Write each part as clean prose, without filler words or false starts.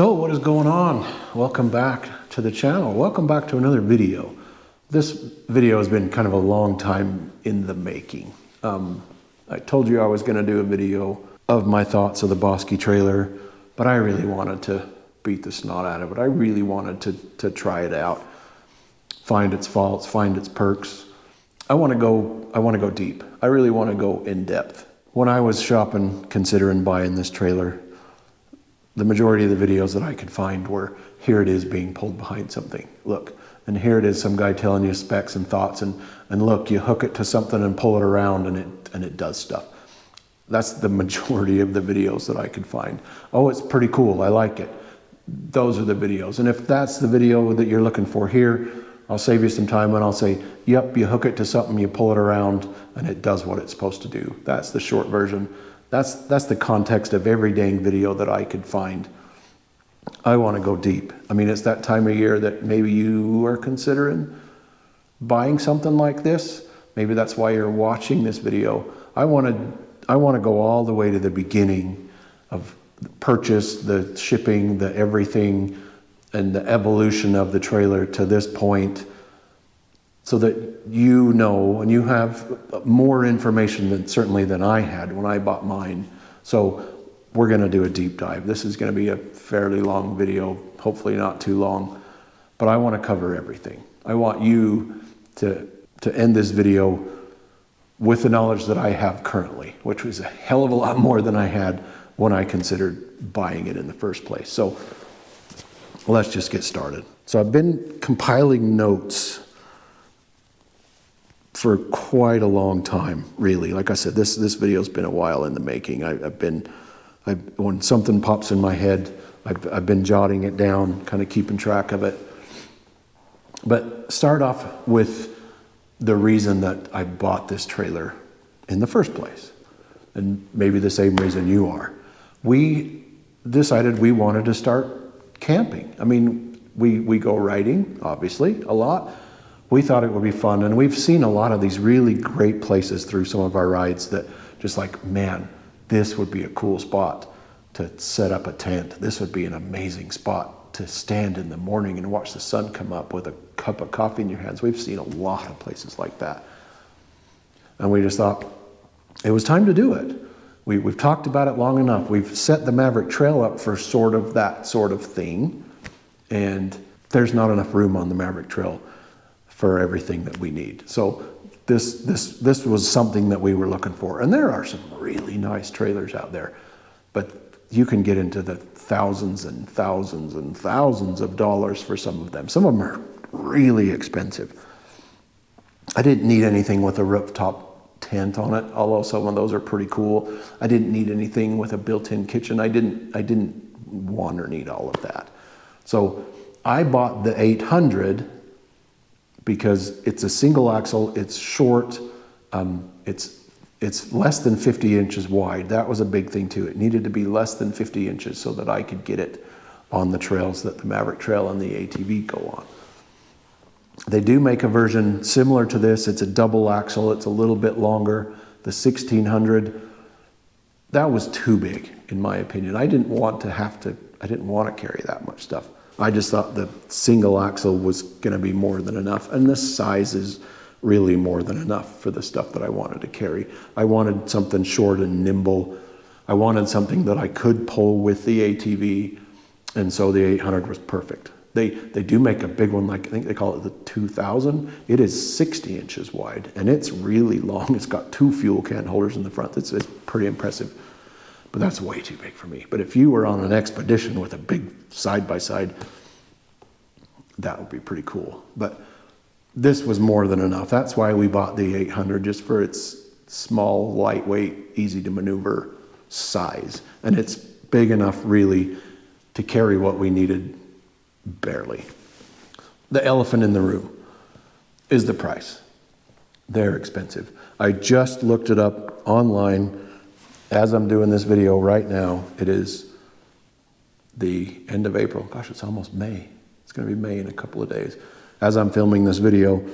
So what is going on? Welcome back to the channel. Welcome back to another video. This video has been kind of a long time in the making. I told you I was going to do a video of my thoughts of the Bosski trailer, but I really wanted to beat the snot out of it. I really wanted to try it out, find its faults, find its perks. I want to go deep. I really want to go in depth. When I was shopping, considering buying this trailer, the majority of the videos that I could find were, here it is being pulled behind something. Look, and here it is, some guy telling you specs and thoughts, and look, you hook it to something and pull it around and it does stuff. That's the majority of the videos that I could find. Oh, it's pretty cool, I like it. Those are the videos. And if that's the video that you're looking for here, I'll save you some time and I'll say, yep, you hook it to something, you pull it around, and it does what it's supposed to do. That's the short version. That's the context of every dang video that I could find. I want to go deep. I mean, it's that time of year that maybe you are considering buying something like this. Maybe that's why you're watching this video. I want to go all the way to the beginning of the purchase, the shipping, the everything, and the evolution of the trailer to this point, so that you know and you have more information certainly than I had when I bought mine. So we're going to do a deep dive. This is going to be a fairly long video, hopefully not too long, but I want to cover everything. I want you to end this video with the knowledge that I have currently, which was a hell of a lot more than I had when I considered buying it in the first place. So let's just get started. So I've been compiling notes for quite a long time, really. Like I said, this video's been a while in the making. When something pops in my head, I've been jotting it down, kind of keeping track of it. But start off with the reason that I bought this trailer in the first place, and maybe the same reason you are. We decided we wanted to start camping. I mean, we go riding, obviously, a lot. We thought it would be fun, and we've seen a lot of these really great places through some of our rides that just like, man, this would be a cool spot to set up a tent. This would be an amazing spot to stand in the morning and watch the sun come up with a cup of coffee in your hands. We've seen a lot of places like that. And we just thought it was time to do it. We've talked about it long enough. We've set the Maverick Trail up for sort of that sort of thing, and there's not enough room on the Maverick Trail for everything that we need. So this was something that we were looking for. And there are some really nice trailers out there, but you can get into the thousands and thousands and thousands of dollars for some of them. Some of them are really expensive. I didn't need anything with a rooftop tent on it, although some of those are pretty cool. I didn't need anything with a built-in kitchen. I didn't want or need all of that. So I bought the 800 because it's a single axle, it's short, it's less than 50 inches wide. That was a big thing too. It needed to be less than 50 inches so that I could get it on the trails that the Maverick Trail and the ATV go on. They do make a version similar to this. It's a double axle, it's a little bit longer. The 1600, that was too big in my opinion. I didn't want to carry that much stuff. I just thought the single axle was going to be more than enough, and this size is really more than enough for the stuff that I wanted to carry. I wanted something short and nimble. I wanted something that I could pull with the ATV, and so the 800 was perfect. They do make a big one, like I think they call it the 2000. It is 60 inches wide, and it's really long. It's got 2 fuel can holders in the front. It's pretty impressive. But that's way too big for me. But if you were on an expedition with a big side-by-side, that would be pretty cool. But this was more than enough. That's why we bought the 800, just for its small, lightweight, easy to maneuver size. And it's big enough really to carry what we needed barely. The elephant in the room is the price. They're expensive. I just looked it up online. As I'm doing this video right now, it is the end of April. Gosh, it's almost May. It's going to be May in a couple of days. As I'm filming this video,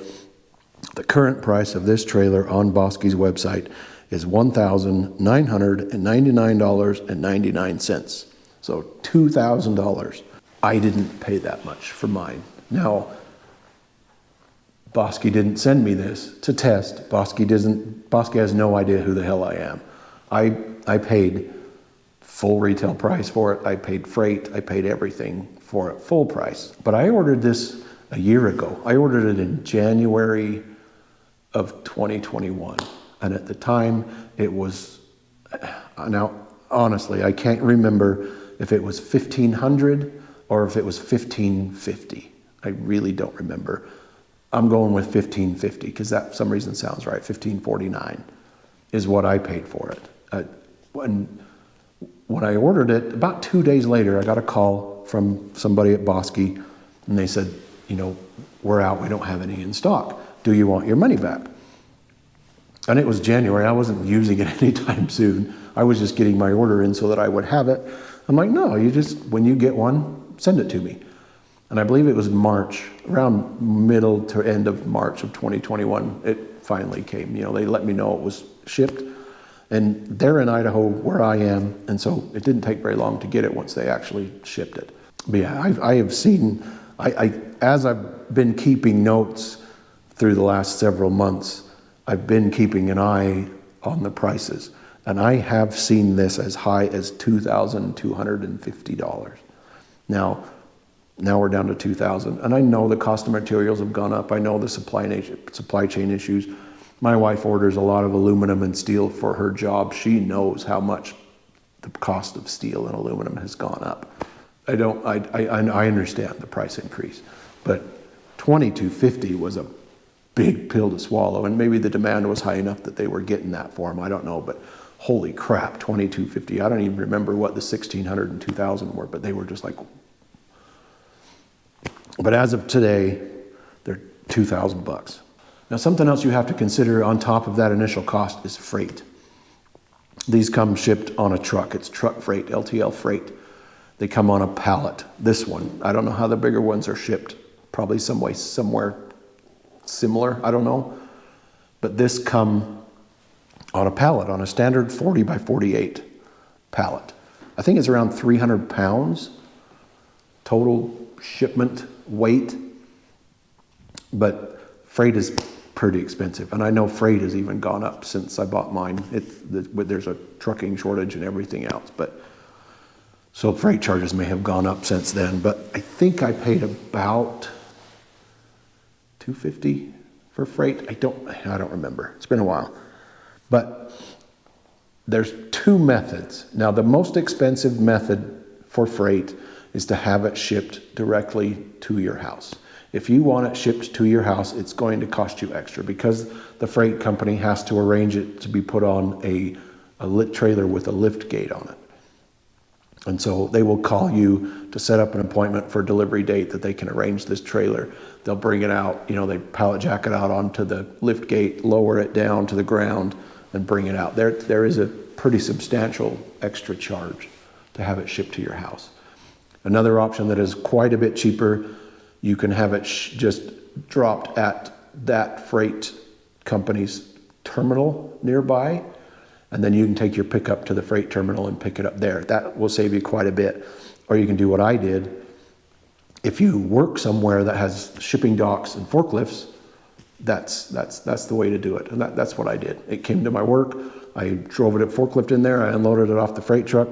the current price of this trailer on Bosski's website is $1,999.99. So $2,000. I didn't pay that much for mine. Now, Bosski didn't send me this to test. Bosski has no idea who the hell I am. I paid full retail price for it. I paid freight. I paid everything for it, full price. But I ordered this a year ago. I ordered it in January of 2021. And at the time it was, now honestly, I can't remember if it was $1,500 or if it was $1,550. I really don't remember. I'm going with $1,550 because that for some reason sounds right. $1,549 is what I paid for it. When I ordered it, about 2 days later, I got a call from somebody at Bosski, and they said, you know, we're out, we don't have any in stock. Do you want your money back? And it was January. I wasn't using it anytime soon. I was just getting my order in so that I would have it. I'm like, no, you just, when you get one, send it to me. And I believe it was March, around middle to end of March of 2021, it finally came. You know, they let me know it was shipped. And they're in Idaho where I am, and so it didn't take very long to get it once they actually shipped it. But yeah, I have seen, as I've been keeping notes through the last several months, I've been keeping an eye on the prices. And I have seen this as high as $2,250. Now we're down to $2,000. And I know the cost of materials have gone up. I know the supply chain issues. My wife orders a lot of aluminum and steel for her job. She knows how much the cost of steel and aluminum has gone up. I understand the price increase, but $2,250 was a big pill to swallow, and maybe the demand was high enough that they were getting that for them. I don't know, but holy crap, $2,250. I don't even remember what the $1,600 and $2,000 were, but they were just like. But as of today, they're $2,000. Now, something else you have to consider on top of that initial cost is freight. These come shipped on a truck. It's truck freight, LTL freight. They come on a pallet. This one, I don't know how the bigger ones are shipped. Probably somewhere similar, I don't know. But this come on a pallet, on a standard 40 by 48 pallet. I think it's around 300 pounds total shipment weight. But freight is pretty expensive, and I know freight has even gone up since I bought mine. There's a trucking shortage and everything else, but so freight charges may have gone up since then. But I think I paid about $250 for freight. I don't remember. It's been a while. But there's two methods. Now, the most expensive method for freight is to have it shipped directly to your house. If you want it shipped to your house, it's going to cost you extra because the freight company has to arrange it to be put on a lit trailer with a lift gate on it. And so they will call you to set up an appointment for a delivery date that they can arrange this trailer. They'll bring it out, you know, they pallet jack it out onto the lift gate, lower it down to the ground, and bring it out. There is a pretty substantial extra charge to have it shipped to your house. Another option that is quite a bit cheaper, you can have it just dropped at that freight company's terminal nearby, and then you can take your pickup to the freight terminal and pick it up there. That will save you quite a bit. Or you can do what I did. If you work somewhere that has shipping docks and forklifts, that's the way to do it. And that's what I did. It came to my work. I drove it at forklift in there. I unloaded it off the freight truck,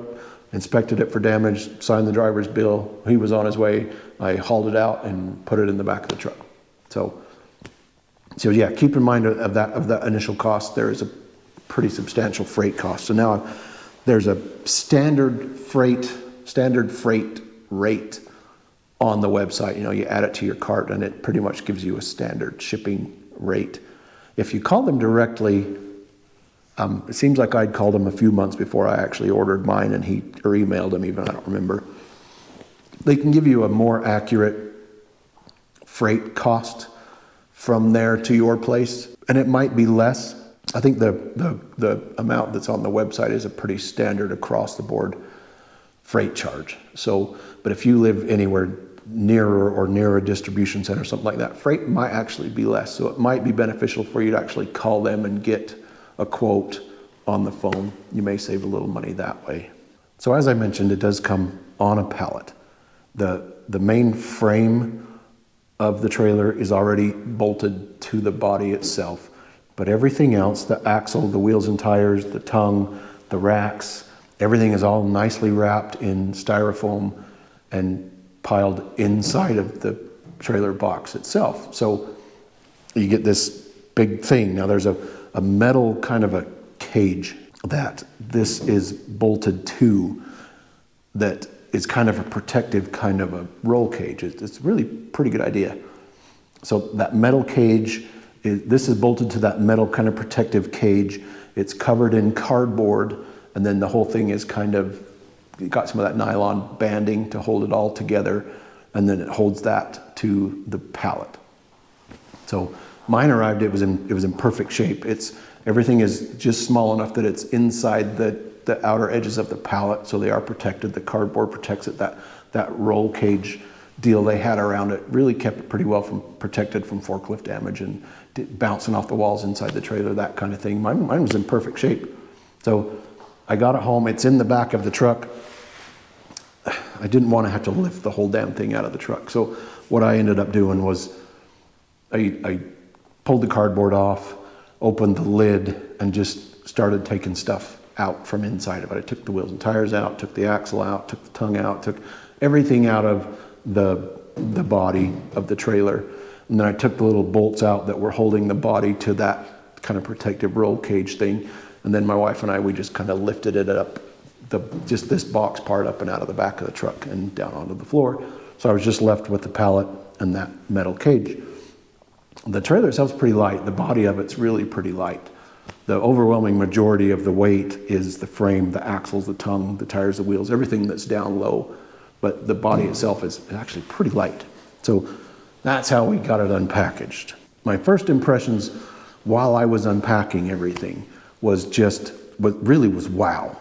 inspected it for damage, signed the driver's bill. He was on his way. I hauled it out and put it in the back of the truck. So yeah, keep in mind of that initial cost. There is a pretty substantial freight cost. So now there's a standard freight rate on the website. You know, you add it to your cart and it pretty much gives you a standard shipping rate. If you call them directly, it seems like I'd called him a few months before I actually ordered mine, and or emailed him even, I don't remember. They can give you a more accurate freight cost from there to your place, and it might be less. I think the amount that's on the website is a pretty standard across the board freight charge. So, but if you live anywhere near a distribution center, something like that, freight might actually be less. So it might be beneficial for you to actually call them and get a quote on the phone. You may save a little money that way. So as I mentioned, it does come on a pallet. The main frame of the trailer is already bolted to the body itself, but everything else, the axle, the wheels and tires, the tongue, the racks, everything is all nicely wrapped in styrofoam and piled inside of the trailer box itself. So you get this big thing. Now there's a metal kind of a cage that this is bolted to, that is kind of a protective kind of a roll cage. It's really pretty good idea. So that metal cage, this is bolted to that metal kind of protective cage. It's covered in cardboard, and then the whole thing is kind of, you got some of that nylon banding to hold it all together, and then it holds that to the pallet. So mine arrived, it was in perfect shape. Everything is just small enough that it's inside the outer edges of the pallet, so they are protected. The cardboard protects it. That roll cage deal they had around it really kept it pretty well protected from forklift damage and bouncing off the walls inside the trailer, that kind of thing. Mine was in perfect shape. So I got it home. It's in the back of the truck. I didn't want to have to lift the whole damn thing out of the truck. So what I ended up doing was I pulled the cardboard off, opened the lid, and just started taking stuff out from inside of it. I took the wheels and tires out, took the axle out, took the tongue out, took everything out of the body of the trailer. And then I took the little bolts out that were holding the body to that kind of protective roll cage thing. And then my wife and I, we just kind of lifted it up, just this box part up and out of the back of the truck and down onto the floor. So I was just left with the pallet and that metal cage. The trailer itself is pretty light. The body of it's really pretty light. The overwhelming majority of the weight is the frame, the axles, the tongue, the tires, the wheels, everything that's down low. But the body itself is actually pretty light. So that's how we got it unpackaged. My first impressions while I was unpacking everything was really wow.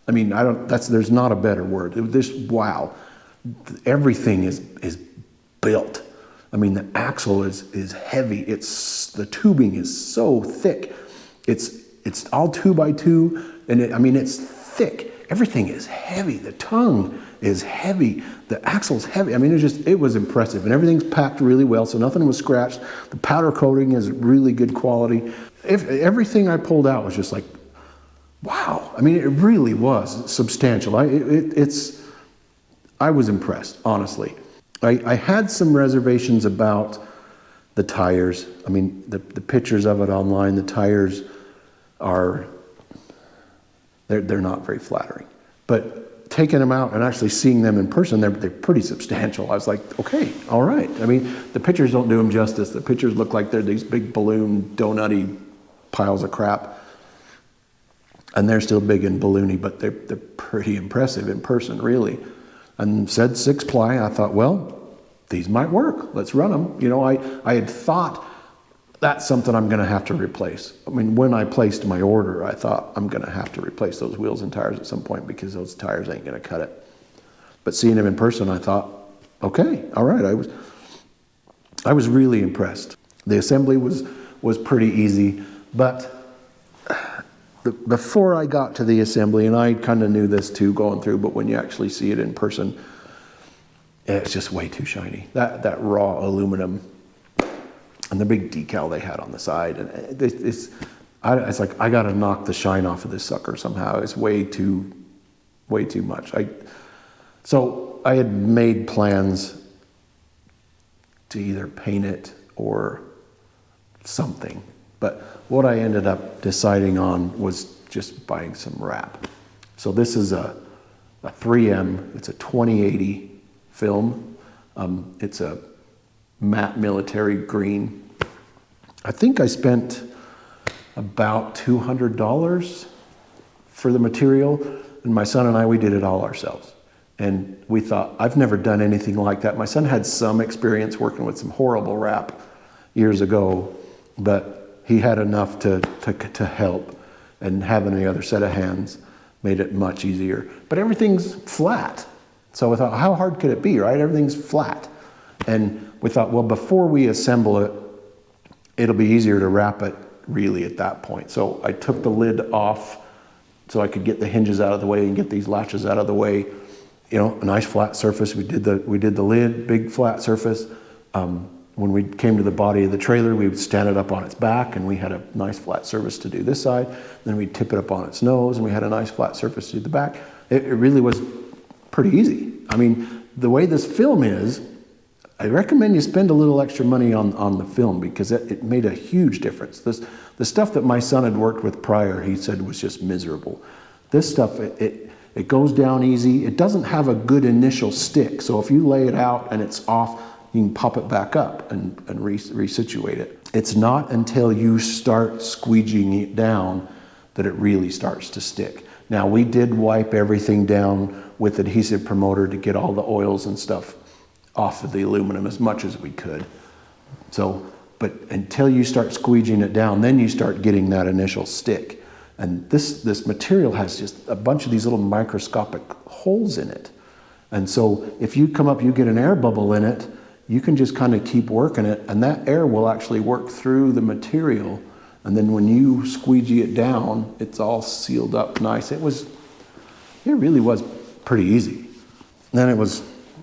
I mean, there's not a better word. This wow. Everything is built. I mean, the axle is heavy. The tubing is so thick. It's all 2x2, and it's thick. Everything is heavy. The tongue is heavy. The axle's heavy. I mean, it was impressive, and everything's packed really well, so nothing was scratched. The powder coating is really good quality. Everything I pulled out was just like, wow. I mean, it really was substantial. I was impressed, honestly. I had some reservations about the tires. I mean, the pictures of it online, the tires they're not very flattering. But taking them out and actually seeing them in person, they're pretty substantial. I was like, okay, all right. I mean, the pictures don't do them justice. The pictures look like they're these big balloon, donutty piles of crap. And they're still big and balloony, but they're pretty impressive in person, really. And said 6-ply, I thought, well, these might work. Let's run them. You know, I had thought that's something I'm going to have to replace. I mean, when I placed my order, I thought I'm going to have to replace those wheels and tires at some point because those tires ain't going to cut it. But seeing them in person, I thought, okay, all right. I was really impressed. The assembly was pretty easy, but before I got to the assembly, and I kind of knew this too going through, but when you actually see it in person, it's just way too shiny. That raw aluminum and the big decal they had on the side, and it's like I got to knock the shine off of this sucker somehow. It's way too much. So I had made plans to either paint it or something, but what I ended up deciding on was just buying some wrap. So this is a 3M. It's a 2080 film. It's a matte military green. I think I spent about $200 for the material, and my son and I, we did it all ourselves. And we thought, I've never done anything like that. My son had some experience working with some horrible wrap years ago, but he had enough to help, and having the other set of hands made it much easier. But everything's flat. So I thought, how hard could it be, right? Everything's flat. And we thought, well, before we assemble it, it'll be easier to wrap it really at that point. So I took the lid off so I could get the hinges out of the way and get these latches out of the way. a nice flat surface. We did the lid, big flat surface. When we came to the body of the trailer, we would stand it up on its back, and we had a nice flat surface to do this side. Then we'd tip it up on its nose, and we had a nice flat surface to do the back. It really was pretty easy. I mean, the way this film is, I recommend you spend a little extra money on the film, because it made a huge difference. The stuff that my son had worked with prior, he said, was just miserable. This stuff, it goes down easy. It doesn't have a good initial stick, so if you lay it out and it's off, you can pop it back up and resituate it. It's not until you start squeegeeing it down that it really starts to stick. Now, we did wipe everything down with adhesive promoter to get all the oils and stuff off of the aluminum as much as we could. But until you start squeegeeing it down, then you start getting that initial stick. And this material has just a bunch of these little microscopic holes in it. And so if you come up, you get an air bubble in it, you can just kind of keep working it, and that air will actually work through the material. And then when you squeegee it down, it's all sealed up nice. It really was pretty easy. Then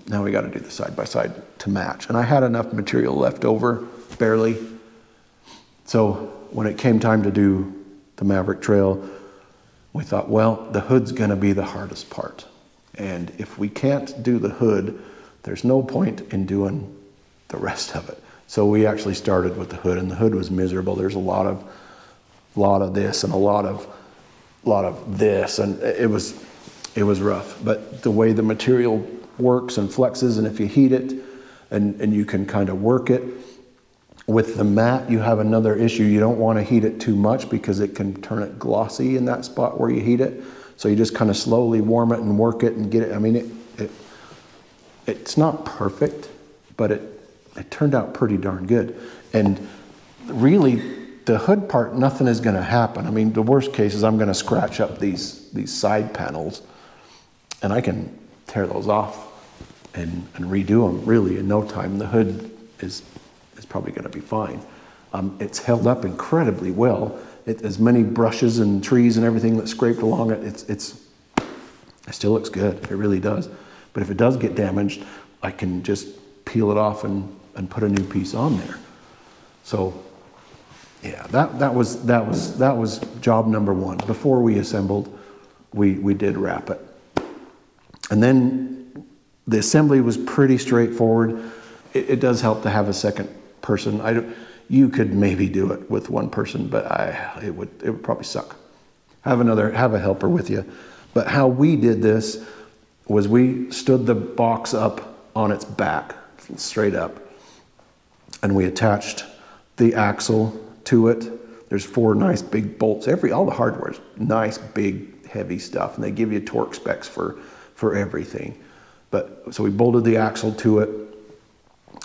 now we got to do the side by side to match. And I had enough material left over, barely. So when it came time to do the Maverick Trail, we thought, well, the hood's going to be the hardest part. And if we can't do the hood, there's no point in doing the rest of it. So we actually started with the hood, and the hood was miserable. There's a lot of this and a lot of this, and it was rough. But the way the material works and flexes, and if you heat it and you can kind of work it, with the mat, you have another issue. You don't want to heat it too much because it can turn it glossy in that spot where you heat it. So you just kind of slowly warm it and work it and get it. I mean, it's not perfect, but it turned out pretty darn good. And really, the hood part, nothing is going to happen. I mean, the worst case is I'm going to scratch up these side panels, and I can tear those off and redo them really in no time. The hood is probably going to be fine. It's held up incredibly well. As many brushes and trees and everything that scraped along it, it still looks good. It really does. But if it does get damaged, I can just peel it off and put a new piece on there. So yeah, that was job number one. Before we assembled, we did wrap it. And then the assembly was pretty straightforward. It does help to have a second person. You could maybe do it with one person, but it would probably suck. Have a helper with you. But how we did this was we stood the box up on its back, straight up, and we attached the axle to it. There's 4 nice big bolts. All the hardware is nice, big, heavy stuff, and they give you torque specs for everything. So we bolted the axle to it,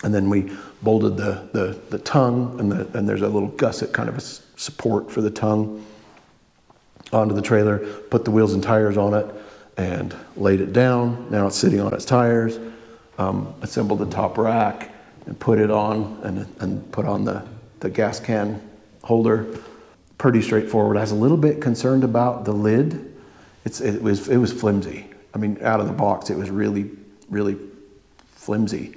and then we bolted the tongue, and there's a little gusset, kind of a support for the tongue, onto the trailer, put the wheels and tires on it, and laid it down. Now it's sitting on its tires. Assembled the top rack and put it on, and put on the gas can holder. Pretty straightforward. I was a little bit concerned about the lid. It was flimsy. I mean, out of the box, it was really, really flimsy.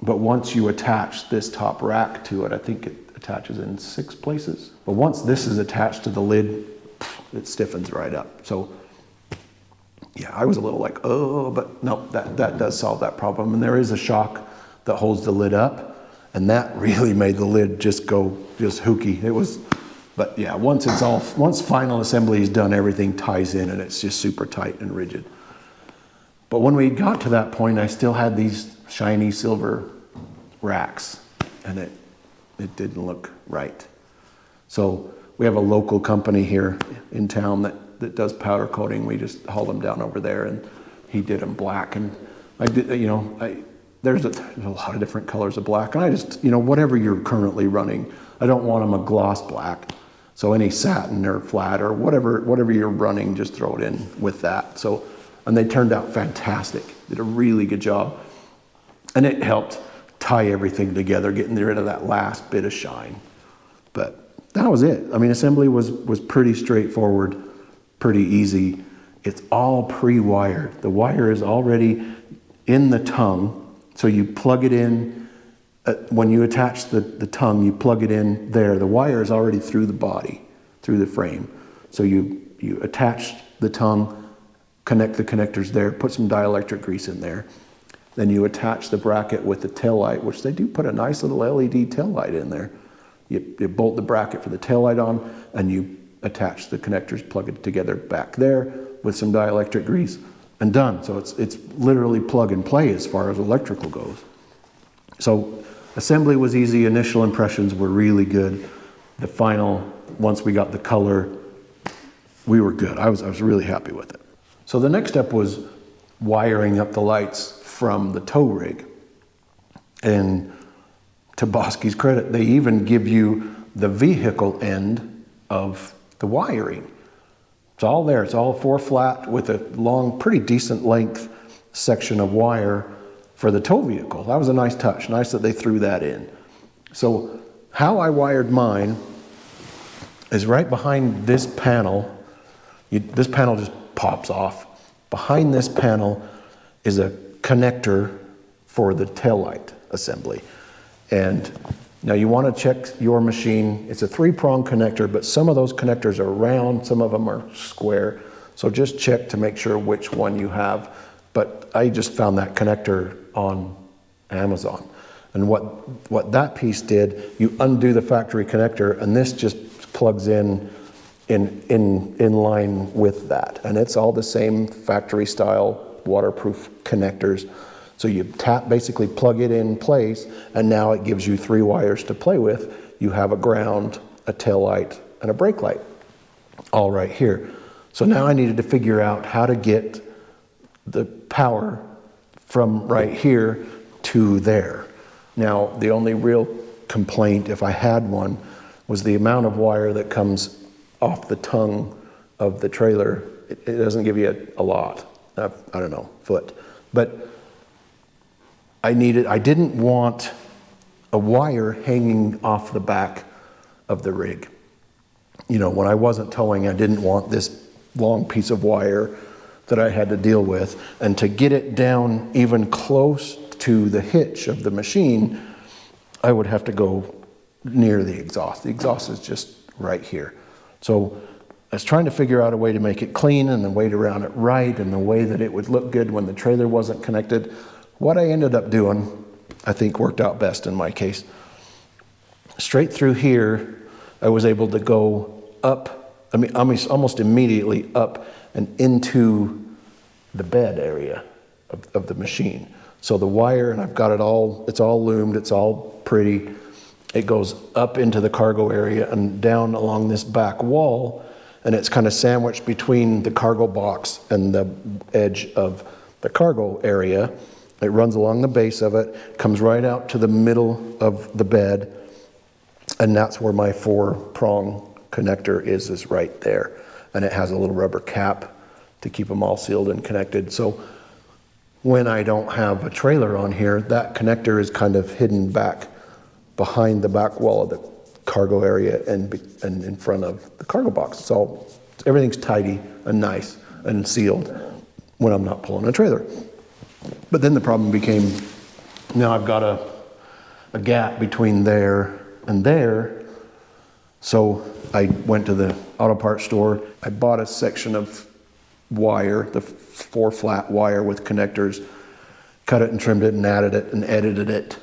But once you attach this top rack to it, I think it attaches in 6 places. But once this is attached to the lid, it stiffens right up. So yeah, I was a little like, oh, but no, that does solve that problem. And there is a shock that holds the lid up, and that really made the lid just go hooky. But yeah, once final assembly is done, everything ties in, and it's just super tight and rigid. But when we got to that point, I still had these shiny silver racks, and it didn't look right. So we have a local company here in town that does powder coating. We just hauled them down over there, and he did them black. And I did, there's a lot of different colors of black, and I just, whatever you're currently running, I don't want them a gloss black. So any satin or flat or whatever you're running, just throw it in with that. So, and they turned out fantastic. Did a really good job. And it helped tie everything together, getting rid of that last bit of shine. But that was it. I mean, assembly was pretty straightforward, pretty easy. It's all pre-wired. The wire is already in the tongue, so you plug it in. When you attach the tongue, you plug it in there. The wire is already through the body, through the frame. So you attach the tongue, connect the connectors there, put some dielectric grease in there. Then you attach the bracket with the tail light, which they do put a nice little LED tail light in there. You bolt the bracket for the tail light on, and you attach the connectors, plug it together back there with some dielectric grease, and done. So it's literally plug and play as far as electrical goes. So assembly was easy. Initial impressions were really good. The final, once we got the color, we were good. I was really happy with it. So the next step was wiring up the lights from the tow rig. And to Bosski's credit, they even give you the vehicle end of the wiring. It's all there. It's all 4 flat with a long, pretty decent length section of wire for the tow vehicle. That was a nice touch. Nice that they threw that in. So how I wired mine is right behind this panel. This panel just pops off. Behind this panel is a connector for the taillight assembly. And now you want to check your machine. It's a 3-prong connector, but some of those connectors are round, some of them are square. So just check to make sure which one you have. But I just found that connector on Amazon. And what that piece did, you undo the factory connector, and this just plugs in line with that. And it's all the same factory style waterproof connectors. So you basically plug it in place, and now it gives you 3 wires to play with. You have a ground, a tail light, and a brake light, all right here. So now I needed to figure out how to get the power from right here to there. Now, the only real complaint, if I had one, was the amount of wire that comes off the tongue of the trailer. It doesn't give you a lot. I don't know, foot. But I didn't want a wire hanging off the back of the rig. You know, when I wasn't towing, I didn't want this long piece of wire that I had to deal with. And to get it down even close to the hitch of the machine, I would have to go near the exhaust. The exhaust is just right here. So I was trying to figure out a way to make it clean and the way to round it right and the way that it would look good when the trailer wasn't connected. What I ended up doing, I think worked out best in my case. Straight through here, I was able to go up, almost immediately up and into the bed area of the machine. So the wire, and I've got it all, it's all loomed, it's all pretty. It goes up into the cargo area and down along this back wall, and it's kind of sandwiched between the cargo box and the edge of the cargo area. It runs along the base of it, comes right out to the middle of the bed, and that's where my 4-prong connector is right there. And it has a little rubber cap to keep them all sealed and connected. So when I don't have a trailer on here, that connector is kind of hidden back behind the back wall of the cargo area and in front of the cargo box. So everything's tidy and nice and sealed when I'm not pulling a trailer. But then the problem became, now I've got a gap between there and there. So I went to the auto parts store. I bought a section of wire, the 4 flat wire with connectors, cut it and trimmed it and added it and edited it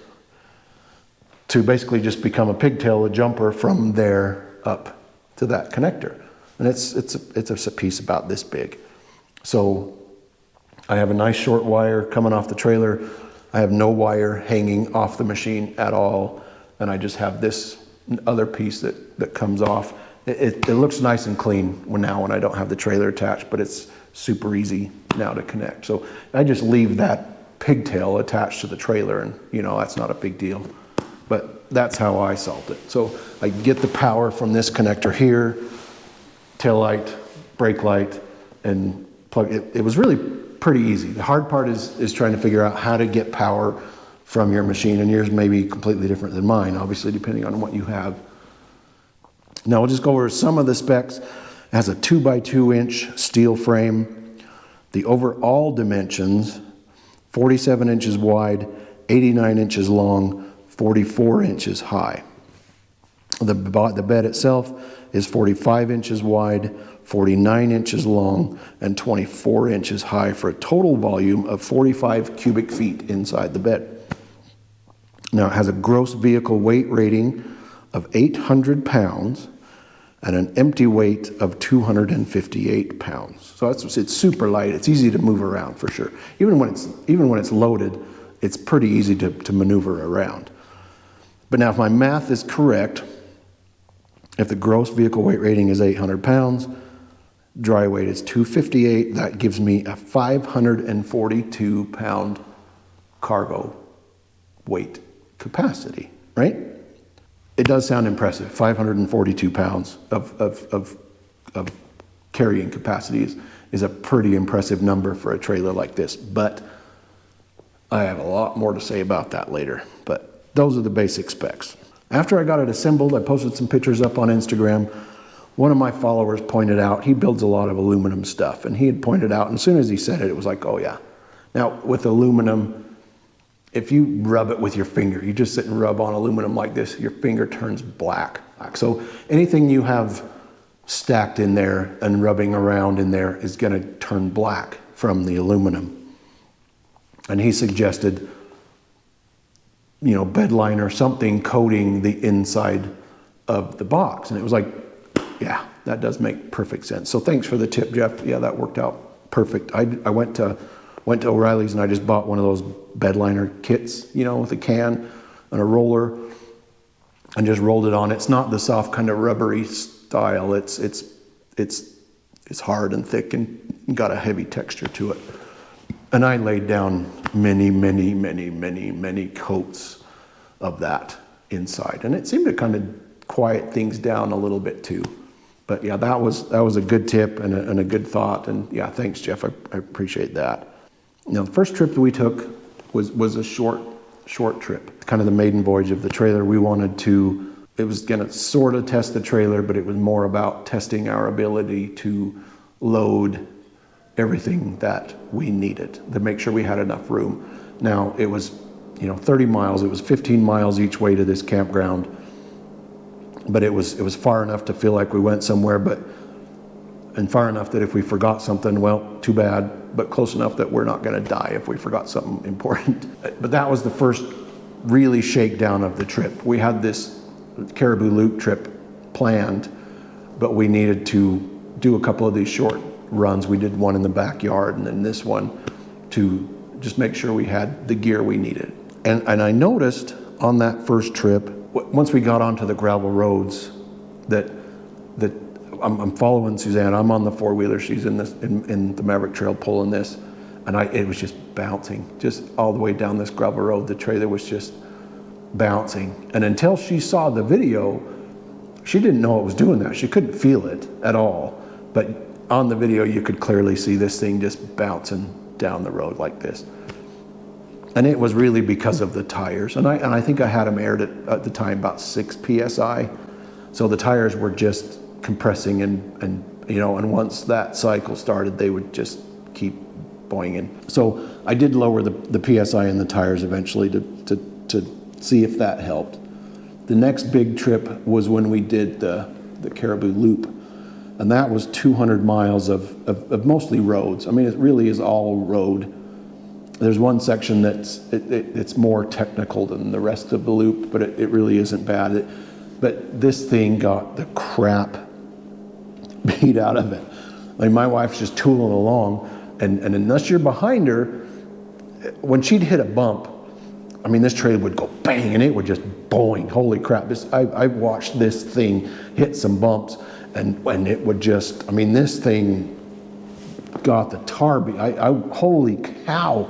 to basically just become a pigtail, a jumper from there up to that connector. And it's a piece about this big. So I have a nice short wire coming off the trailer. I have no wire hanging off the machine at all. And I just have this other piece that comes off. It looks nice and clean when I don't have the trailer attached, but it's super easy now to connect. So I just leave that pigtail attached to the trailer, and that's not a big deal. But that's how I solved it. So I get the power from this connector here, tail light, brake light, and plug it. It was really pretty easy. The hard part is trying to figure out how to get power from your machine, and yours may be completely different than mine, obviously, depending on what you have. Now we'll just go over some of the specs. It has a 2x2 inch steel frame. The overall dimensions, 47 inches wide, 89 inches long, 44 inches high. The bed itself is 45 inches wide, 49 inches long, and 24 inches high, for a total volume of 45 cubic feet inside the bed. Now, it has a gross vehicle weight rating of 800 pounds and an empty weight of 258 pounds. So it's super light. It's easy to move around for sure. Even when it's loaded, it's pretty easy to maneuver around. But now, if my math is correct, if the gross vehicle weight rating is 800 pounds, dry weight is 258, that gives me a 542 pound cargo weight capacity, right? It does sound impressive. 542 pounds of carrying capacity is a pretty impressive number for a trailer like this, but I have a lot more to say about that later. But those are the basic specs. After I got it assembled, I posted some pictures up on Instagram. One of my followers pointed out, he builds a lot of aluminum stuff, and he had pointed out, and as soon as he said it, it was like, oh yeah. Now, with aluminum, if you rub it with your finger, you just sit and rub on aluminum like this, your finger turns black. So anything you have stacked in there and rubbing around in there is going to turn black from the aluminum. And he suggested, bed liner, something coating the inside of the box. And it was like, yeah, that does make perfect sense. So thanks for the tip, Jeff. Yeah, that worked out perfect. I went to O'Reilly's and I just bought one of those bed liner kits, with a can and a roller, and just rolled it on. It's not the soft kind of rubbery style. It's hard and thick and got a heavy texture to it. And I laid down many coats of that inside, and it seemed to kind of quiet things down a little bit too. But yeah, that was a good tip and a good thought. And yeah, thanks, Jeff. I appreciate that. Now, the first trip that we took was a short trip, kind of the maiden voyage of the trailer. It was going to sort of test the trailer, but it was more about testing our ability to load everything that we needed to make sure we had enough room. Now, it was 30 miles. It was 15 miles each way to this campground, but it was far enough to feel like we went somewhere, and far enough that if we forgot something, well, too bad, but close enough that we're not going to die if we forgot something important. But that was the first really shakedown of the trip. We had this Caribou Loop trip planned, but we needed to do a couple of these short runs. We did one in the backyard and then this one to just make sure we had the gear we needed. And I noticed on that first trip, once we got onto the gravel roads, that I'm following Suzanne. I'm on the four-wheeler. She's in the Maverick Trail pulling this, and it was just bouncing, just all the way down this gravel road. The trailer was just bouncing, and until she saw the video, she didn't know it was doing that. She couldn't feel it at all, but on the video, you could clearly see this thing just bouncing down the road like this. And it was really because of the tires. And I think I had them aired at the time about 6 PSI. So the tires were just compressing and once that cycle started, they would just keep boinging. So I did lower the PSI in the tires eventually to see if that helped. The next big trip was when we did the Caribou Loop. And that was 200 miles of mostly roads. I mean, it really is all road. There's one section it's more technical than the rest of the loop, but it really isn't bad. But this thing got the crap beat out of it. I mean, my wife's just tooling along, and unless you're behind her, when she'd hit a bump, I mean, this trailer would go bang, and it would just boing. Holy crap! I watched this thing hit some bumps, and it would just, I mean, this thing got the tar beat. Holy cow!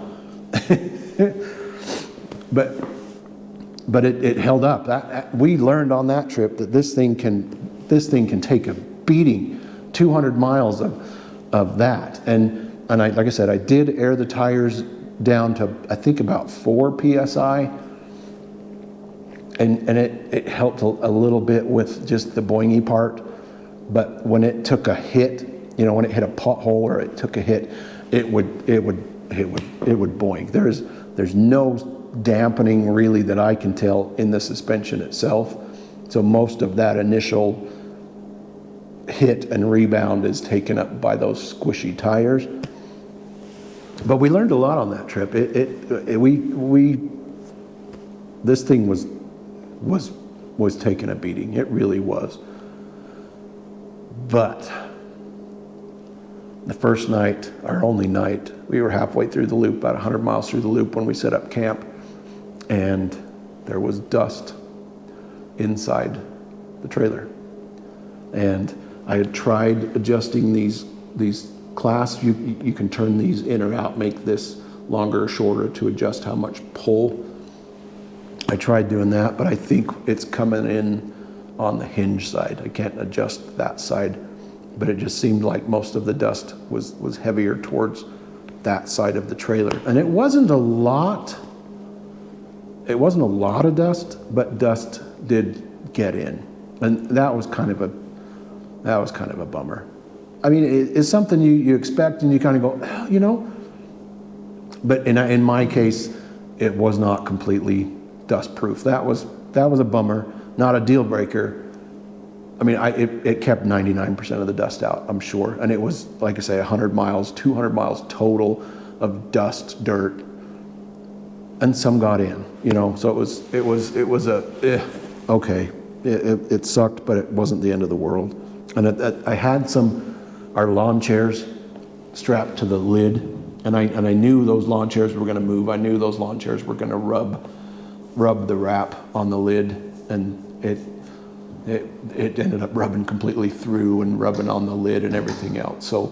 But it held up. We learned on that trip that this thing can take a beating. 200 miles of that, and like I said, I did air the tires down to I think about 4 PSI, and it helped a little bit with just the boingy part. But when it took a hit, when it hit a pothole or it took a hit, it would boink. There's no dampening really that I can tell in the suspension itself. So most of that initial hit and rebound is taken up by those squishy tires. But we learned a lot on that trip. This thing was taking a beating. It really was. But the first night, our only night, we were halfway through the loop, about 100 miles through the loop when we set up camp, and there was dust inside the trailer. And I had tried adjusting these clasps. You can turn these in or out, make this longer or shorter to adjust how much pull. I tried doing that, but I think it's coming in on the hinge side. I can't adjust that side, but it just seemed like most of the dust was heavier towards that side of the trailer. And it wasn't a lot of dust, but dust did get in. And that was kind of a bummer. I mean, it's something you expect and you kind of go, you know, but in my case, it was not completely dust proof. That was a bummer, not a deal breaker. I mean, it kept 99% of the dust out, I'm sure. And it was, like I say, 100 miles, 200 miles total of dust, dirt, and some got in, you know. So it was okay. It sucked, but it wasn't the end of the world. And I had our lawn chairs strapped to the lid, and I knew those lawn chairs were going to move. I knew those lawn chairs were going to rub the wrap on the lid, and it ended up rubbing completely through and rubbing on the lid and everything else. So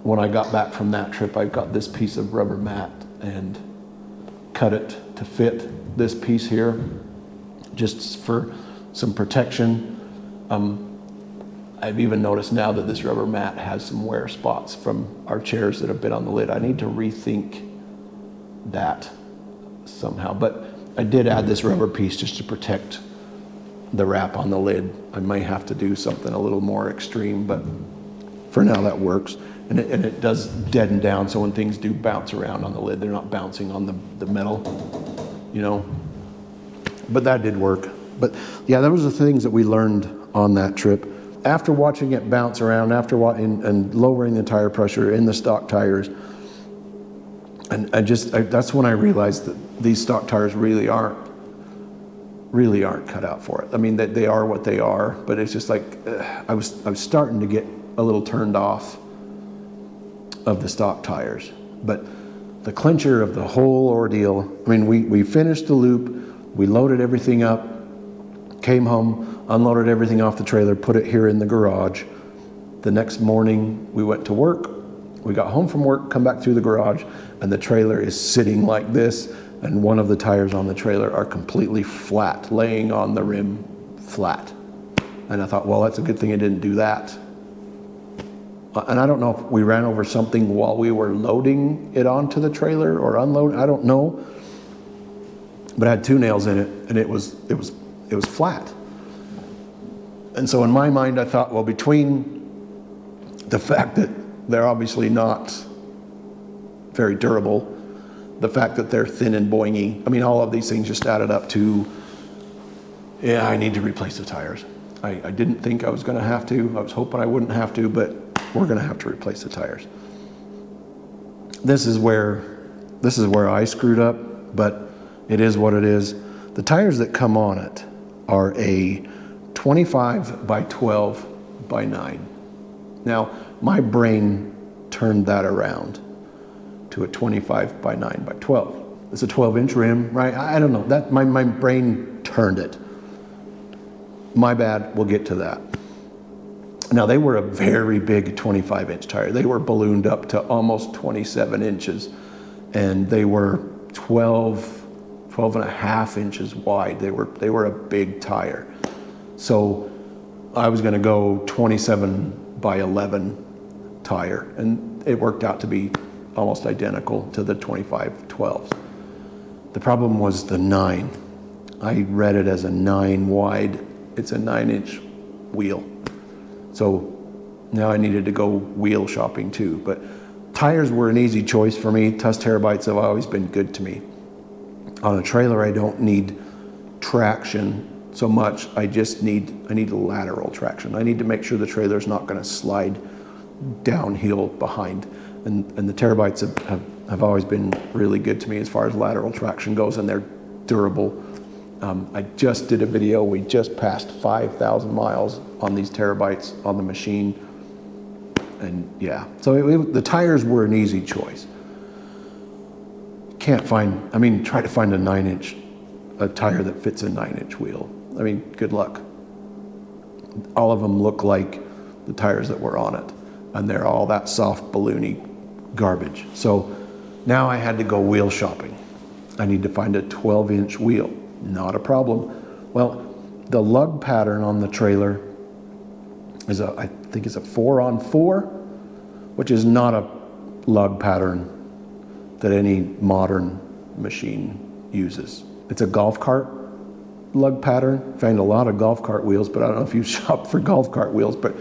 when I got back from that trip, I got this piece of rubber mat and cut it to fit this piece here, just for some protection. I've even noticed now that this rubber mat has some wear spots from our chairs that have been on the lid. I need to rethink that somehow, but I did add this rubber piece just to protect the wrap on the lid. I may have to do something a little more extreme, but for now that works. And it does deaden down, so when things do bounce around on the lid, they're not bouncing on the metal, you know. But that did work. But yeah, that was the things that we learned on that trip. After watching it bounce around, and lowering the tire pressure in the stock tires, and that's when I realized that these stock tires really aren't cut out for it. I mean, they are what they are, but it's just like I was starting to get a little turned off of the stock tires. But the clincher of the whole ordeal, I mean, we finished the loop, we loaded everything up, came home, unloaded everything off the trailer, put it here in the garage. The next morning we went to work. We got home from work, come back through the garage, and the trailer is sitting like this, and one of the tires on the trailer are completely flat, laying on the rim flat. And I thought, well, that's a good thing I didn't do that. And I don't know if we ran over something while we were loading it onto the trailer or unloading, I don't know. But it had 2 nails in it, and it was flat. And so in my mind, I thought, well, between the fact that they're obviously not very durable, the fact that they're thin and boingy, I mean, all of these things just added up to, yeah, I need to replace the tires. I didn't think I was going to have to. I was hoping I wouldn't have to, but we're going to have to replace the tires. This is where I screwed up, but it is what it is. The tires that come on it are a 25 by 12 by 9. Now, my brain turned that around to a 25 by 9 by 12. It's a 12-inch rim, right? I don't know. That my brain turned it. My bad, we'll get to that. Now, they were a very big 25-inch tire. They were ballooned up to almost 27 inches, and they were 12 and a half inches wide. They were a big tire. So I was going to go 27 by 11 tire, and it worked out to be almost identical to the 25-12s. The problem was the 9. I read it as a 9 wide. It's a 9-inch wheel. So now I needed to go wheel shopping too. But tires were an easy choice for me. Tuss Terabytes have always been good to me. On a trailer, I don't need traction so much. I need lateral traction. I need to make sure the trailer's not going to slide downhill behind. And the Terabytes have always been really good to me as far as lateral traction goes, and they're durable. I just did a video. We just passed 5,000 miles on these Terabytes on the machine. And yeah, so the tires were an easy choice. Try to find a 9-inch, a tire that fits a 9-inch wheel. I mean, good luck. All of them look like the tires that were on it, and they're all that soft balloony garbage. So now I had to go wheel shopping. I need to find a 12-inch wheel. Not a problem. Well, the lug pattern on the trailer is I think it's a 4-on-4, which is not a lug pattern that any modern machine uses. It's a golf cart lug pattern. Found a lot of golf cart wheels, but I don't know if you shop for golf cart wheels, but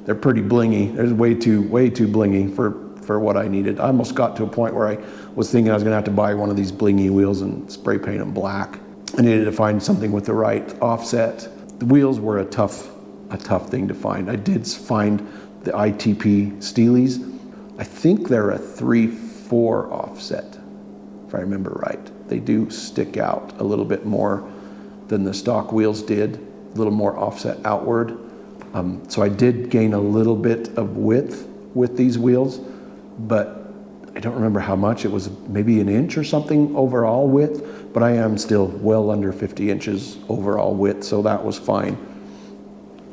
they're pretty blingy. They're way too blingy for what I needed. I almost got to a point where I was thinking I was gonna have to buy one of these blingy wheels and spray paint them black. I needed to find something with the right offset. The wheels were a tough thing to find. I did find the ITP Steelies. I think they're a 3/4 offset, if I remember right. They do stick out a little bit more than the stock wheels did, a little more offset outward. So I did gain a little bit of width with these wheels, but I don't remember how much. It was maybe an inch or something overall width, but I am still well under 50 inches overall width, so that was fine.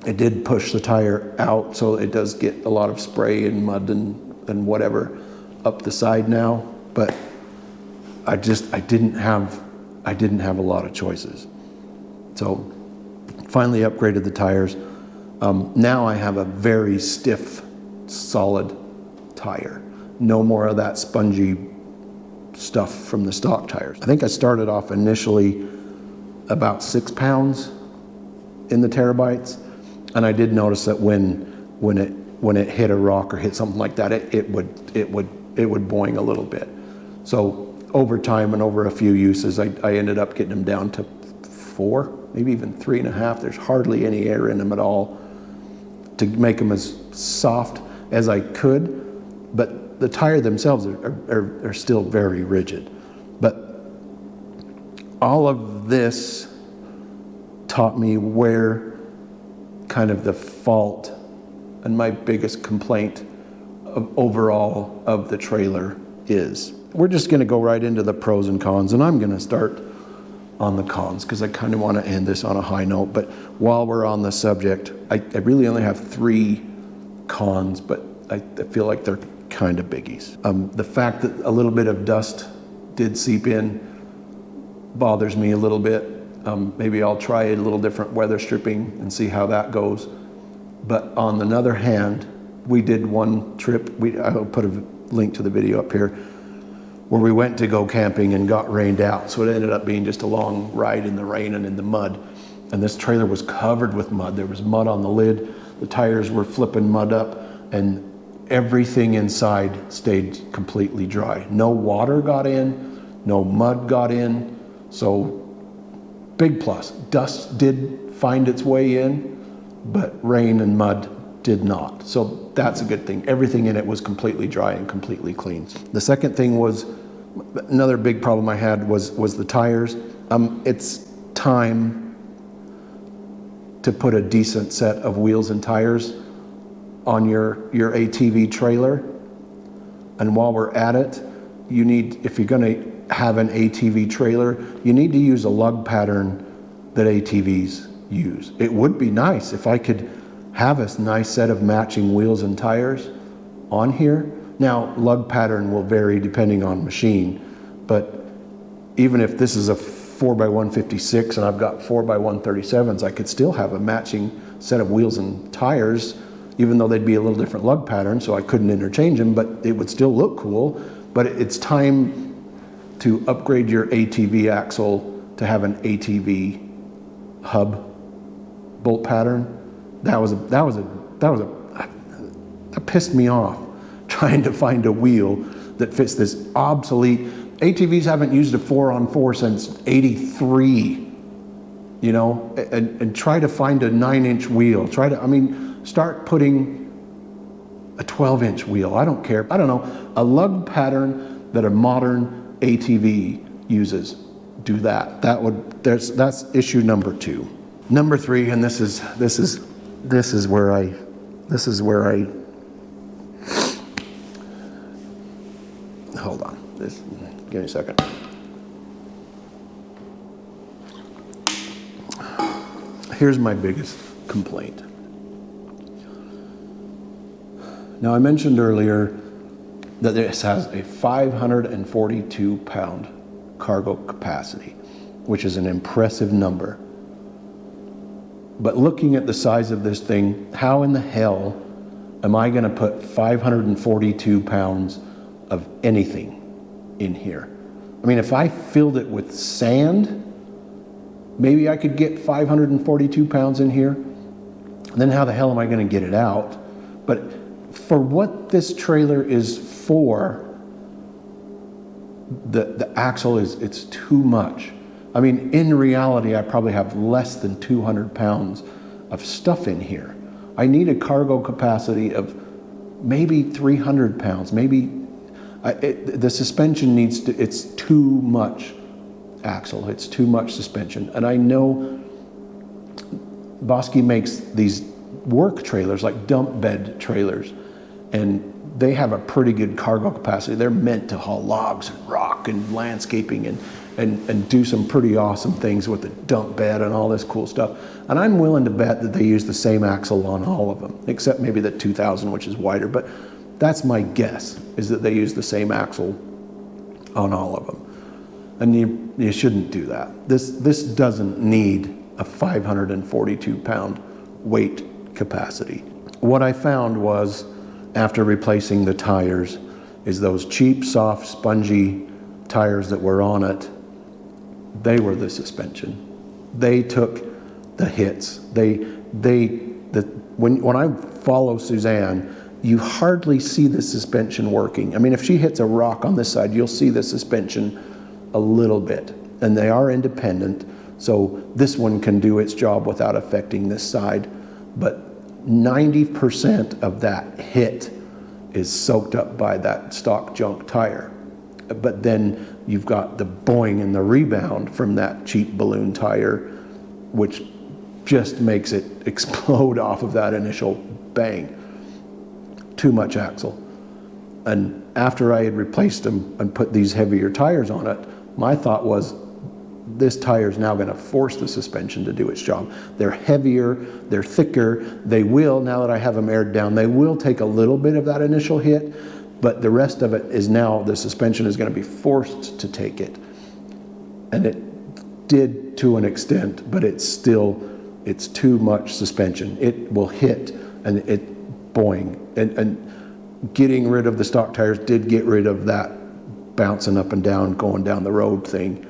It did push the tire out, so it does get a lot of spray and mud and whatever up the side now, but I didn't have a lot of choices. So finally upgraded the tires. Now I have a very stiff, solid tire. No more of that spongy stuff from the stock tires. I think I started off initially about 6 pounds in the Terabytes, and I did notice that when it hit a rock or hit something like that, it would boing a little bit. So over time and over a few uses, I ended up getting them down to 4, maybe even 3.5. There's hardly any air in them at all to make them as soft as I could, but the tire themselves are still very rigid. But all of this taught me where kind of the fault and my biggest complaint overall of the trailer is. We're just gonna go right into the pros and cons, and I'm gonna start on the cons because I kind of want to end this on a high note. But while we're on the subject, I really only have 3 cons, but I feel like they're kind of biggies. The fact that a little bit of dust did seep in bothers me a little bit. Maybe I'll try a little different weather stripping and see how that goes. But on the other hand, we did one trip, I'll put a link to the video up here, where we went to go camping and got rained out. So it ended up being just a long ride in the rain and in the mud. And this trailer was covered with mud. There was mud on the lid. The tires were flipping mud up, and everything inside stayed completely dry. No water got in, no mud got in. So big plus. Dust did find its way in, but rain and mud did not. So that's a good thing. Everything in it was completely dry and completely clean. The second thing was, another big problem I had was the tires. It's time to put a decent set of wheels and tires on your ATV trailer. And while we're at it, you need, if you're gonna have an ATV trailer, you need to use a lug pattern that ATVs use. It would be nice if I could have a nice set of matching wheels and tires on here. Now, lug pattern will vary depending on machine, but even if this is a 4x156 and I've got 4x137s, I could still have a matching set of wheels and tires, even though they'd be a little different lug pattern, so I couldn't interchange them, but it would still look cool. But it's time to upgrade your ATV axle to have an ATV hub bolt pattern. That pissed me off. trying to find a wheel that fits this obsolete. ATVs haven't used a 4x4 since '83, you know, and try to find a 9-inch wheel. Start putting a 12-inch wheel. I don't care. I don't know, a lug pattern that a modern ATV uses. Do that. That's issue number 2. Number 3, and this is where I hold on. Give me a second. Here's my biggest complaint. Now, I mentioned earlier that this has a 542-pound cargo capacity, which is an impressive number. But looking at the size of this thing, how in the hell am I going to put 542 pounds of anything in here? I mean, if I filled it with sand, maybe I could get 542 pounds in here. Then how the hell am I going to get it out? But for what this trailer is for, the axle it's too much. I mean, in reality, I probably have less than 200 pounds of stuff in here. I need a cargo capacity of maybe 300 pounds. The suspension it's too much axle. It's too much suspension. And I know Bosski makes these work trailers, like dump bed trailers, and they have a pretty good cargo capacity. They're meant to haul logs and rock and landscaping and do some pretty awesome things with the dump bed and all this cool stuff. And I'm willing to bet that they use the same axle on all of them, except maybe the 2000, which is wider. But that's my guess, is that they use the same axle on all of them. And you shouldn't do that. This doesn't need a 542-pound weight capacity. What I found was, after replacing the tires, is those cheap, soft, spongy tires that were on it, they were the suspension. They took the hits. When I follow Suzanne, you hardly see the suspension working. I mean, if she hits a rock on this side, you'll see the suspension a little bit. And they are independent, so this one can do its job without affecting this side. But 90% of that hit is soaked up by that stock junk tire. But then you've got the boing and the rebound from that cheap balloon tire, which just makes it explode off of that initial bang. Too much axle. And after I had replaced them and put these heavier tires on it, my thought was, this tire is now going to force the suspension to do its job. They're heavier, they're thicker, they will, now that I have them aired down, they will take a little bit of that initial hit, but the rest of it is now, the suspension is going to be forced to take it. And it did to an extent, but it's too much suspension. It will hit and it boing. And getting rid of the stock tires did get rid of that bouncing up and down, going down the road thing.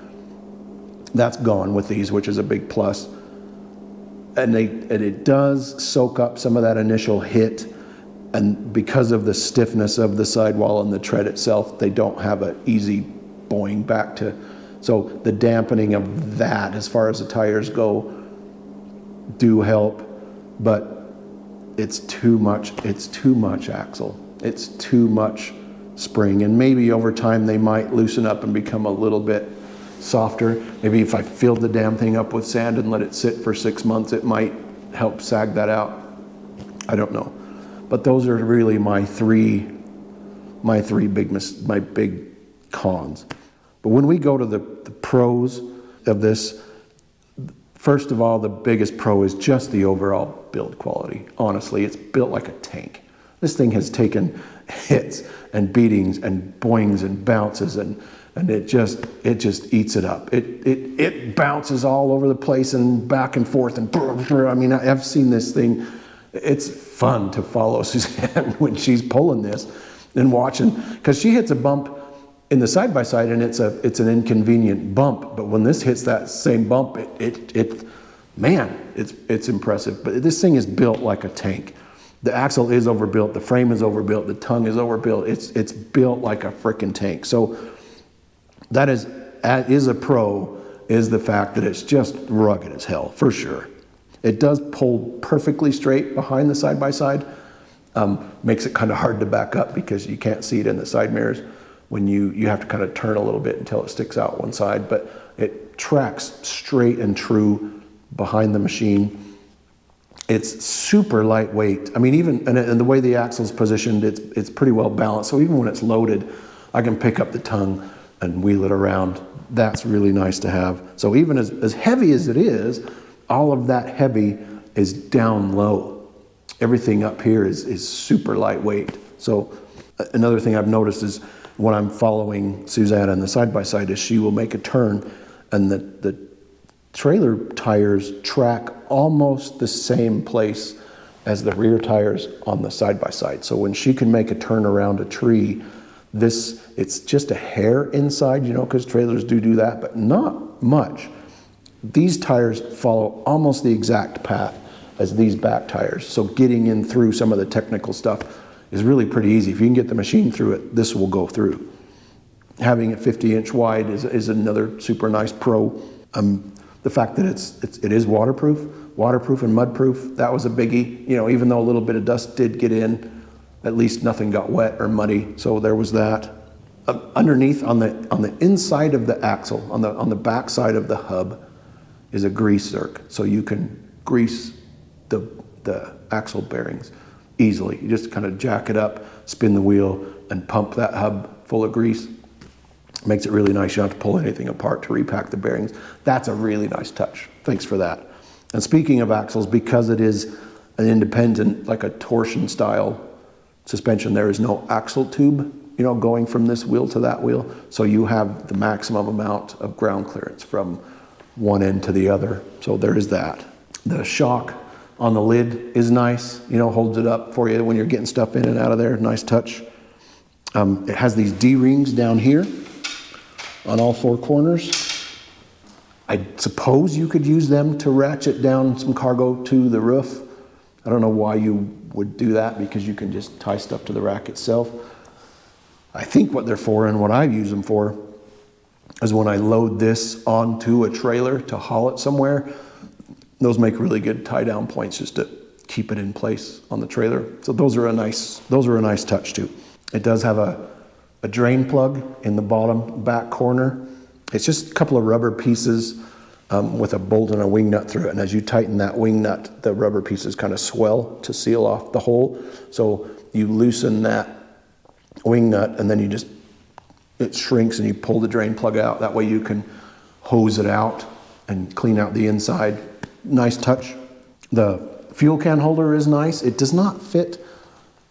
That's gone with these, which is a big plus. And it does soak up some of that initial hit, and because of the stiffness of the sidewall and the tread itself, they don't have an easy boing back to. So the dampening of that, as far as the tires go, do help, but it's too much axle. It's too much spring, and maybe over time they might loosen up and become a little bit softer. Maybe if I filled the damn thing up with sand and let it sit for 6 months, it might help sag that out. I don't know. But those are really my big cons. But when we go to the pros of this, first of all, the biggest pro is just the overall build quality. Honestly, it's built like a tank. This thing has taken hits and beatings and boings and bounces, and it just eats it up. It bounces all over the place and back and forth, and I mean, I've seen this thing. It's fun to follow Suzanne when she's pulling this and watching, because she hits a bump in the side-by-side and it's an inconvenient bump, but when this hits that same bump, it's impressive. But this thing is built like a tank. The axle is overbuilt, the frame is overbuilt, the tongue is overbuilt. It's built like a frickin' tank. So that is a pro, is the fact that it's just rugged as hell, for sure. It does pull perfectly straight behind the side-by-side. Makes it kind of hard to back up because you can't see it in the side mirrors. When you have to kind of turn a little bit until it sticks out one side, but it tracks straight and true behind the machine. It's super lightweight. I mean, even, and the way the axle's positioned, it's pretty well balanced. So even when it's loaded, I can pick up the tongue and wheel it around. That's really nice to have. So even as heavy as it is, all of that heavy is down low. Everything up here is super lightweight. So another thing I've noticed is when I'm following Susanna in the side-by-side is she will make a turn and the trailer tires track almost the same place as the rear tires on the side-by-side. So when she can make a turn around a tree, it's just a hair inside, because trailers do that, but not much. These tires follow almost the exact path as these back tires. So getting in through some of the technical stuff is really pretty easy. If you can get the machine through it, this will go through. Having it 50-inch wide is another super nice pro. The fact that it is waterproof and mudproof, that was a biggie. Even though a little bit of dust did get in, at least nothing got wet or muddy. So there was that. Underneath on the inside of the axle, on the back side of the hub, is a grease zerk. So you can grease the axle bearings easily. You just kind of jack it up, spin the wheel, and pump that hub full of grease. Makes it really nice. You don't have to pull anything apart to repack the bearings. That's a really nice touch. Thanks for that. And speaking of axles, because it is an independent, like a torsion style suspension, there is no axle tube, going from this wheel to that wheel. So you have the maximum amount of ground clearance from one end to the other. So there is that. The shock on the lid is nice, holds it up for you when you're getting stuff in and out of there. Nice touch. It has these D-rings down here on all four corners. I suppose you could use them to ratchet down some cargo to the roof. I don't know why you would do that, because you can just tie stuff to the rack itself. I think what they're for, and what I use them for, is when I load this onto a trailer to haul it somewhere. Those make really good tie down points just to keep it in place on the trailer. So those are a nice touch too. It does have a drain plug in the bottom back corner. It's just a couple of rubber pieces with a bolt and a wing nut through it. And as you tighten that wing nut, the rubber pieces kind of swell to seal off the hole. So you loosen that wing nut and then it shrinks and you pull the drain plug out. That way you can hose it out and clean out the inside. Nice touch. The fuel can holder is nice. It does not fit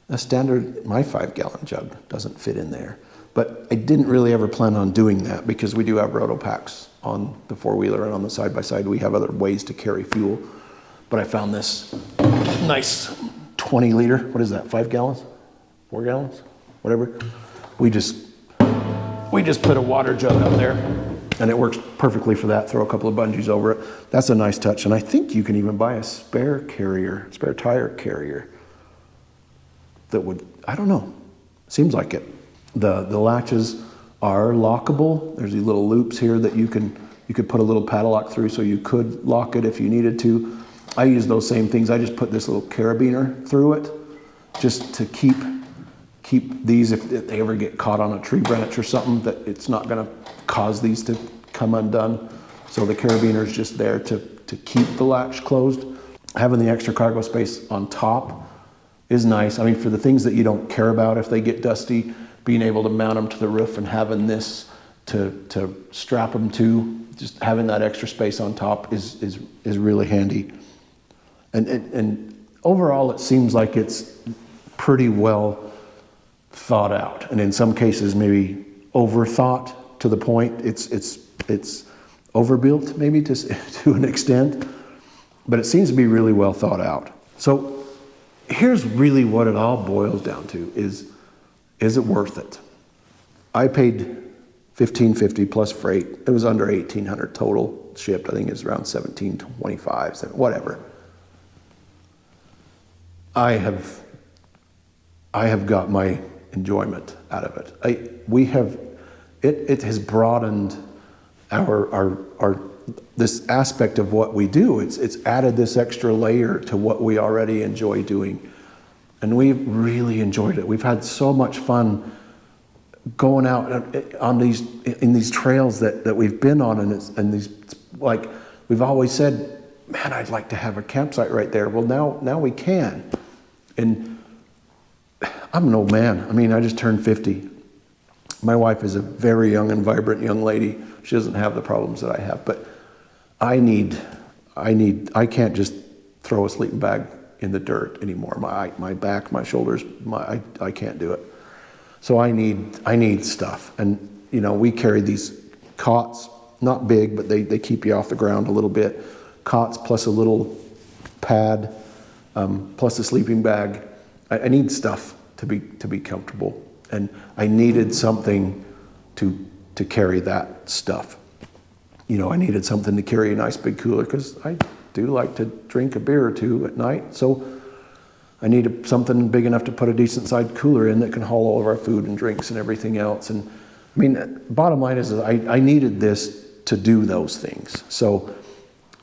a standard, my 5-gallon jug doesn't fit in there. But I didn't really ever plan on doing that because we do have roto packs on the four-wheeler and on the side-by-side. We have other ways to carry fuel. But I found this nice 20-liter, what is that, 5 gallons? 4 gallons? Whatever. We just put a water jug up there and it works perfectly for that. Throw a couple of bungees over it. That's a nice touch. And I think you can even buy a spare tire carrier that would, I don't know, seems like it. The latches are lockable. There's these little loops here that you could put a little padlock through, so you could lock it if you needed to. I use those same things. I just put this little carabiner through it just to keep these, if they ever get caught on a tree branch or something, that it's not gonna cause these to come undone. So the carabiner is just there to keep the latch closed. Having the extra cargo space on top is nice. I mean, for the things that you don't care about if they get dusty, being able to mount them to the roof and having this to strap them to, just having that extra space on top is really handy. And overall, it seems like it's pretty well thought out, and in some cases maybe overthought to the point it's overbuilt maybe to an extent, but it seems to be really well thought out. So here's really what it all boils down to: is it worth it? I paid $1,550 plus freight. It was under $1,800 total shipped. I think it's around $1,725, whatever. I have got my enjoyment out of it. It has broadened our this aspect of what we do. It's added this extra layer to what we already enjoy doing, and we've really enjoyed it. We've had so much fun going out on these trails that we've been on, and these, like we've always said, man, I'd like to have a campsite right there. Well, now we can. And I'm an old man. I mean, I just turned 50. My wife is a very young and vibrant young lady. She doesn't have the problems that I have, but I can't just throw a sleeping bag in the dirt anymore. My back, my shoulders, I can't do it. So I need stuff. And you know, we carry these cots, not big, but they keep you off the ground a little bit. Cots plus a little pad, plus a sleeping bag. I need stuff to be comfortable, and I needed something to carry that stuff. You know, I needed something to carry a nice big cooler, because I do like to drink a beer or two at night. So I needed something big enough to put a decent sized cooler in that can haul all of our food and drinks and everything else. And I mean, bottom line is I needed this to do those things. So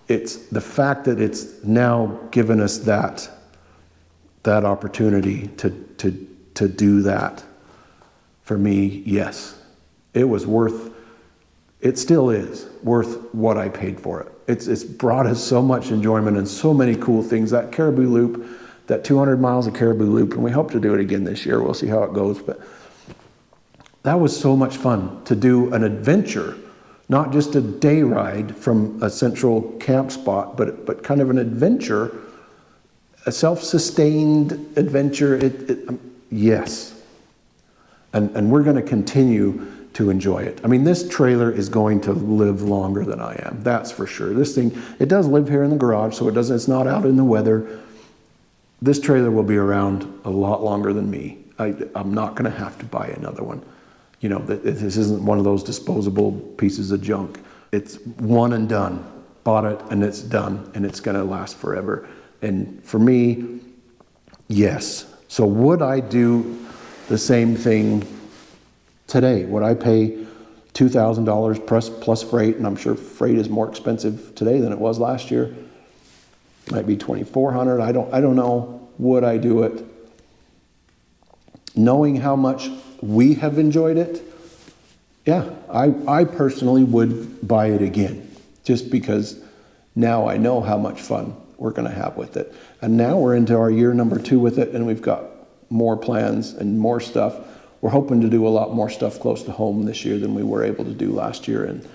it's the fact that it's now given us that opportunity to do that. For me, yes, it was worth. It still is worth what I paid for it. It's brought us so much enjoyment and so many cool things. That Caribou Loop, that 200 miles of Caribou Loop, and we hope to do it again this year. We'll see how it goes, but that was so much fun to do an adventure, not just a day ride from a central camp spot, but kind of an adventure, a self-sustained adventure. Yes, and we're going to continue to enjoy it. I mean, this trailer is going to live longer than I am. That's for sure. This thing, it does live here in the garage, so it's not out in the weather. This trailer will be around a lot longer than me. I'm not going to have to buy another one. You know, this isn't one of those disposable pieces of junk. It's one and done. Bought it and it's done, and it's going to last forever. And for me, yes. So would I do the same thing today? Would I pay $2,000 plus freight? And I'm sure freight is more expensive today than it was last year. Might be $2,400. I don't know. Would I do it? Knowing how much we have enjoyed it, yeah, I personally would buy it again, just because now I know how much fun we're going to have with it. And now we're into our year number 2 with it, and we've got more plans and more stuff. We're hoping to do a lot more stuff close to home this year than we were able to do last year. And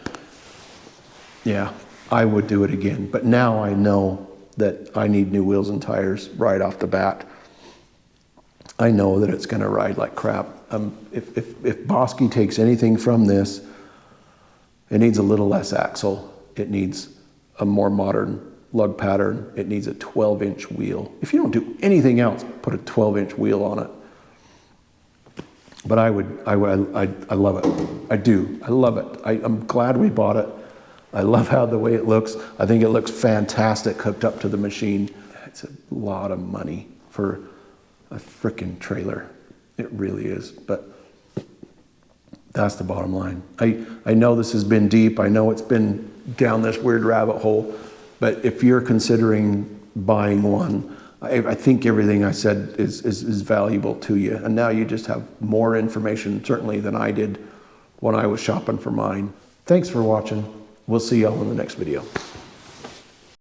yeah, I would do it again. But now I know that I need new wheels and tires right off the bat. I know that it's going to ride like crap. If Bosski takes anything from this, it needs a little less axle. It needs a more modern lug pattern. It needs a 12-inch wheel. If you don't do anything else, put a 12-inch wheel on it. But I love it. I do. I love it. I'm glad we bought it. I love how the way it looks. I think it looks fantastic hooked up to the machine. It's a lot of money for a frickin' trailer. It really is. But that's the bottom line. I know this has been deep. I know it's been down this weird rabbit hole. But if you're considering buying one, I think everything I said is valuable to you. And now you just have more information, certainly, than I did when I was shopping for mine. Thanks for watching. We'll see y'all in the next video.